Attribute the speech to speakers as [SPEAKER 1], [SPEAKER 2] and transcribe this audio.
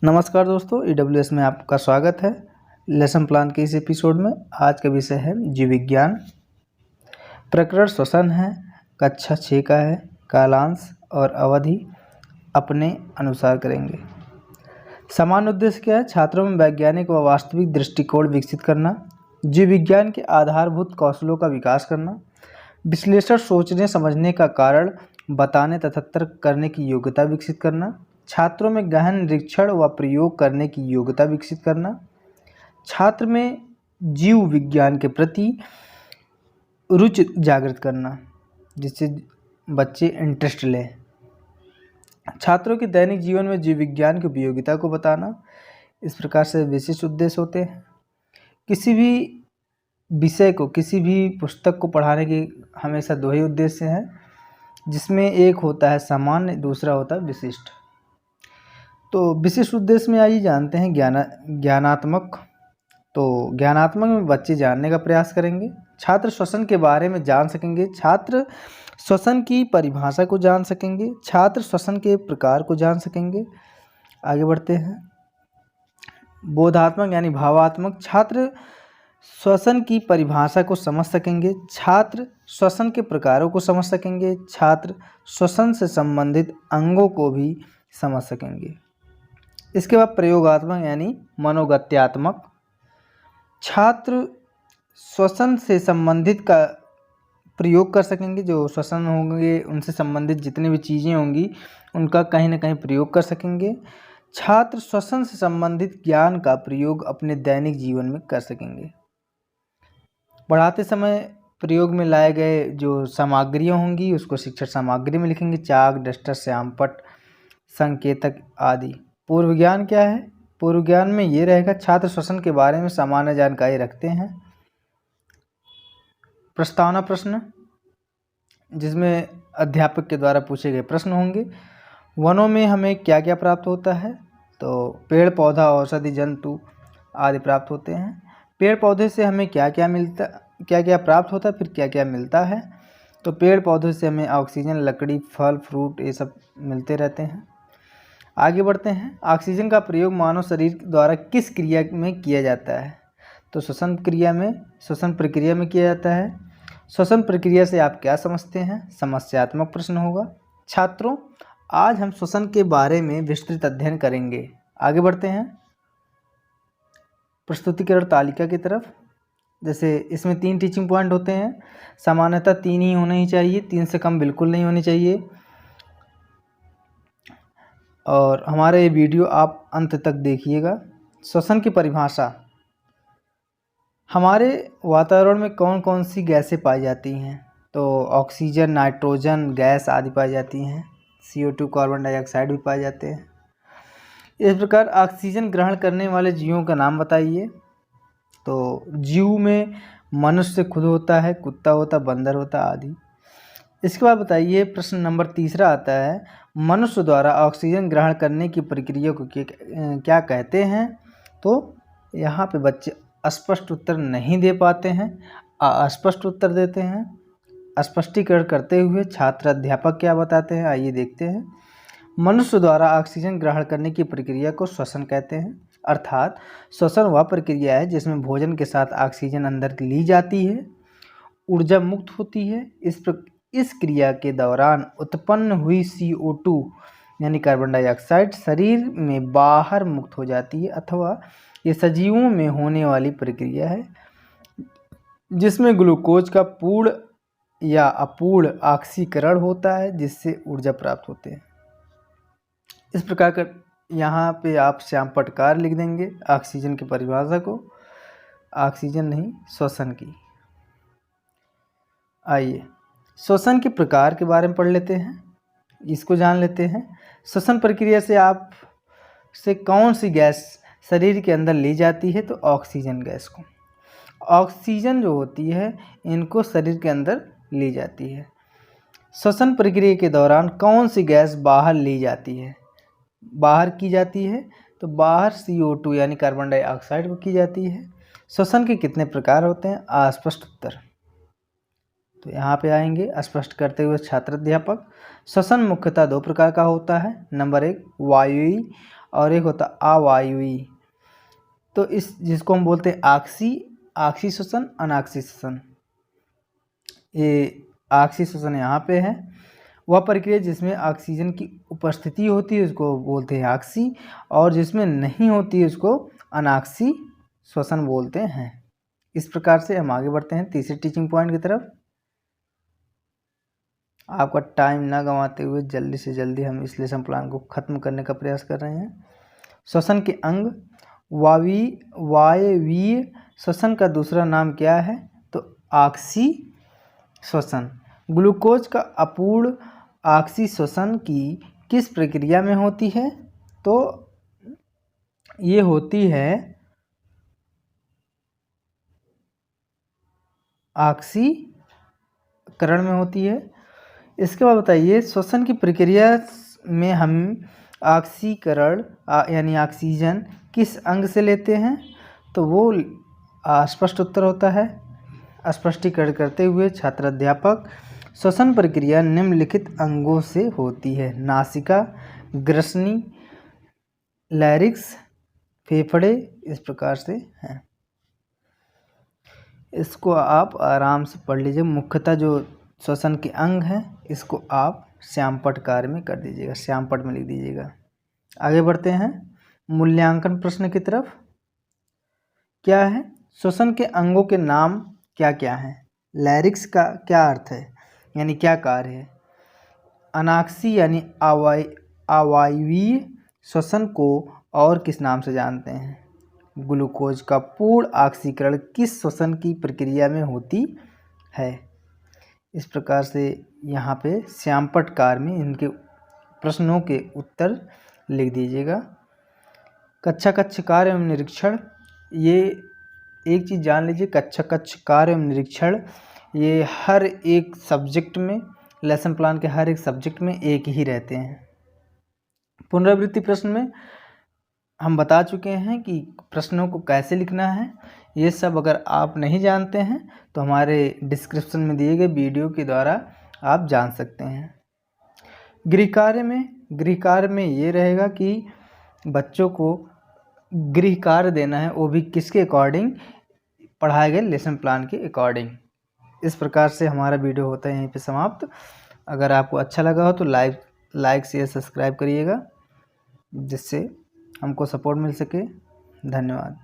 [SPEAKER 1] नमस्कार दोस्तों, EWS में आपका स्वागत है। लेसन प्लान के इस एपिसोड में आज का विषय है जीव विज्ञान। प्रकरण श्वसन है, कक्षा 6 का है। कालांश और अवधि अपने अनुसार करेंगे। समान उद्देश्य क्या है? छात्रों में वैज्ञानिक व वास्तविक दृष्टिकोण विकसित करना, जीव विज्ञान के आधारभूत कौशलों का विकास करना, विश्लेषण सोचने समझने का कारण बताने तथा तर्क करने की योग्यता विकसित करना, छात्रों में गहन निरीक्षण व प्रयोग करने की योग्यता विकसित करना, छात्र में जीव विज्ञान के प्रति रुचि जागृत करना जिससे बच्चे इंटरेस्ट लें, छात्रों के दैनिक जीवन में जीव विज्ञान की उपयोगिता को बताना। इस प्रकार से विशिष्ट उद्देश्य होते हैं। किसी भी विषय को, किसी भी पुस्तक को पढ़ाने के हमेशा दो ही उद्देश्य हैं, जिसमें एक होता है सामान्य, दूसरा होता है विशिष्ट। तो विशिष्ट उद्देश्य में आइए जानते हैं ज्ञानात्मक। तो ज्ञानात्मक में बच्चे जानने का प्रयास करेंगे। छात्र श्वसन के बारे में जान सकेंगे, छात्र श्वसन की परिभाषा को जान सकेंगे, छात्र श्वसन के प्रकार को जान सकेंगे। आगे बढ़ते हैं। बोधात्मक यानी भावात्मक, छात्र श्वसन की परिभाषा को समझ सकेंगे, छात्र श्वसन के प्रकारों को समझ सकेंगे, छात्र श्वसन से संबंधित अंगों को भी समझ सकेंगे। इसके बाद प्रयोगात्मक यानी मनोगत्यात्मक, छात्र श्वसन से संबंधित का प्रयोग कर सकेंगे। जो श्वसन होंगे उनसे संबंधित जितनी भी चीज़ें होंगी उनका कहीं ना कहीं प्रयोग कर सकेंगे। छात्र श्वसन से संबंधित ज्ञान का प्रयोग अपने दैनिक जीवन में कर सकेंगे। पढ़ाते समय प्रयोग में लाए गए जो सामग्रियाँ होंगी उसको शिक्षण सामग्री में लिखेंगे। चाक, डस्टर, श्यामपट्ट, संकेतक आदि। पूर्व ज्ञान क्या है? पूर्व ज्ञान में ये रहेगा, छात्र श्वसन के बारे में सामान्य जानकारी रखते हैं। प्रस्तावना प्रश्न, जिसमें अध्यापक के द्वारा पूछे गए प्रश्न होंगे। वनों में हमें क्या क्या प्राप्त होता है? तो पेड़ पौधा, औषधि, जंतु आदि प्राप्त होते हैं। पेड़ पौधे से हमें क्या क्या प्राप्त होता है, फिर क्या क्या मिलता है? तो पेड़ पौधों से हमें ऑक्सीजन, लकड़ी, फल, फ्रूट ये सब मिलते रहते हैं। आगे बढ़ते हैं। ऑक्सीजन का प्रयोग मानव शरीर द्वारा किस क्रिया में किया जाता है? तो श्वसन प्रक्रिया में किया जाता है। श्वसन प्रक्रिया से आप क्या समझते हैं? समस्यात्मक प्रश्न होगा। छात्रों, आज हम श्वसन के बारे में विस्तृत अध्ययन करेंगे। आगे बढ़ते हैं प्रस्तुतिकरण तालिका की तरफ। जैसे इसमें 3 टीचिंग पॉइंट होते हैं। सामान्यतः 3 ही होने ही चाहिए, 3 से कम बिल्कुल नहीं होनी चाहिए। और हमारा ये वीडियो आप अंत तक देखिएगा। श्वसन की परिभाषा। हमारे वातावरण में कौन कौन सी गैसें पाई जाती हैं? तो ऑक्सीजन, नाइट्रोजन गैस आदि पाई जाती हैं। CO2, कार्बन डाइऑक्साइड भी पाए जाते हैं। इस प्रकार ऑक्सीजन ग्रहण करने वाले जीवों का नाम बताइए। तो जीव में मनुष्य खुद होता है, कुत्ता होता है, बंदर होता है आदि। इसके बाद बताइए, प्रश्न नंबर 3 आता है, मनुष्य द्वारा ऑक्सीजन ग्रहण करने की प्रक्रिया को क्या कहते हैं? तो यहाँ पे बच्चे स्पष्ट उत्तर नहीं दे पाते हैं, अस्पष्ट उत्तर देते हैं। स्पष्टीकरण करते हुए छात्र अध्यापक क्या बताते हैं, आइए देखते हैं। मनुष्य द्वारा ऑक्सीजन ग्रहण करने की प्रक्रिया को श्वसन कहते हैं। अर्थात श्वसन वह प्रक्रिया है जिसमें भोजन के साथ ऑक्सीजन अंदर ली जाती है, ऊर्जा मुक्त होती है। इस क्रिया के दौरान उत्पन्न हुई CO2 यानी कार्बन डाइऑक्साइड शरीर में बाहर मुक्त हो जाती है, अथवा ये सजीवों में होने वाली प्रक्रिया है जिसमें ग्लूकोज का पूर्ण या अपूर्ण ऑक्सीकरण होता है, जिससे ऊर्जा प्राप्त होते हैं। इस प्रकार का यहाँ पे आप श्यामपटकार लिख देंगे ऑक्सीजन की परिभाषा को, ऑक्सीजन नहीं, श्वसन की। आइए श्वसन के प्रकार के बारे में पढ़ लेते हैं, इसको जान लेते हैं। श्वसन प्रक्रिया से आप से कौन सी गैस शरीर के अंदर ली जाती है? तो ऑक्सीजन गैस को। ऑक्सीजन जो होती है इनको शरीर के अंदर ली जाती है। श्वसन प्रक्रिया के दौरान कौन सी गैस बाहर ली जाती है, बाहर की जाती है? तो बाहर CO2 यानी कार्बन डाइऑक्साइड को की जाती है। श्वसन के कितने प्रकार होते हैं? अस्पष्ट उत्तर। तो यहाँ पे आएंगे स्पष्ट करते हुए छात्र अध्यापक। श्वसन मुख्यतः 2 प्रकार का होता है। नंबर 1 वायुई और एक होता है अवायवीय। तो इस जिसको हम बोलते हैं आक्सी श्वसन, अनाक्सी श्वसन। ये आक्सी श्वसन यहाँ पे है। वह प्रक्रिया जिसमें ऑक्सीजन की उपस्थिति होती है उसको बोलते हैं आक्सी, और जिसमें नहीं होती है उसको अनाक्सी श्वसन बोलते हैं। इस प्रकार से हम आगे बढ़ते हैं तीसरे टीचिंग पॉइंट की तरफ। आपका टाइम ना गंवाते हुए जल्दी से जल्दी हम इस लेसन प्लान को ख़त्म करने का प्रयास कर रहे हैं। श्वसन के अंग वायवीय श्वसन का दूसरा नाम क्या है? तो ऑक्सी श्वसन। ग्लूकोज का अपूर्ण ऑक्सी श्वसन की किस प्रक्रिया में होती है? तो ये होती है ऑक्सीकरण में होती है। इसके बाद बताइए श्वसन की प्रक्रिया में हम ऑक्सीकरण यानी ऑक्सीजन किस अंग से लेते हैं? तो वो स्पष्ट उत्तर होता है। स्पष्टीकरण करते हुए छात्र अध्यापक, श्वसन प्रक्रिया निम्नलिखित अंगों से होती है: नासिका, ग्रसनी, लैरिक्स, फेफड़े। इस प्रकार से हैं। इसको आप आराम से पढ़ लीजिए। मुख्यतः जो श्वसन के अंग हैं इसको आप श्यामपट्ट कार्य में कर दीजिएगा, श्यामपट्ट में लिख दीजिएगा। आगे बढ़ते हैं मूल्यांकन प्रश्न की तरफ। क्या है? श्वसन के अंगों के नाम क्या क्या हैं? लैरिक्स का क्या अर्थ है, यानी क्या कार्य है? अनाक्सी यानी अवायवीय श्वसन को और किस नाम से जानते हैं? ग्लूकोज का पूर्ण ऑक्सीकरण किस श्वसन की प्रक्रिया में होती है? इस प्रकार से यहाँ पे श्यामपट्ट कार्य में इनके प्रश्नों के उत्तर लिख दीजिएगा। कक्षा कार्य एवं निरीक्षण, ये एक चीज़ जान लीजिए, कक्षा कार्य एवं निरीक्षण ये हर एक सब्जेक्ट में, लेसन प्लान के हर एक सब्जेक्ट में एक ही रहते हैं। पुनरावृत्ति प्रश्न में हम बता चुके हैं कि प्रश्नों को कैसे लिखना है। ये सब अगर आप नहीं जानते हैं तो हमारे डिस्क्रिप्शन में दिए गए वीडियो के द्वारा आप जान सकते हैं। गृह कार्य में ये रहेगा कि बच्चों को गृह कार्य देना है, वो भी किसके अकॉर्डिंग? पढ़ाए गए लेसन प्लान के अकॉर्डिंग। इस प्रकार से हमारा वीडियो होता है यहीं पे समाप्त। अगर आपको अच्छा लगा हो तो लाइक शेयर सब्सक्राइब करिएगा, जिससे हमको सपोर्ट मिल सके। धन्यवाद।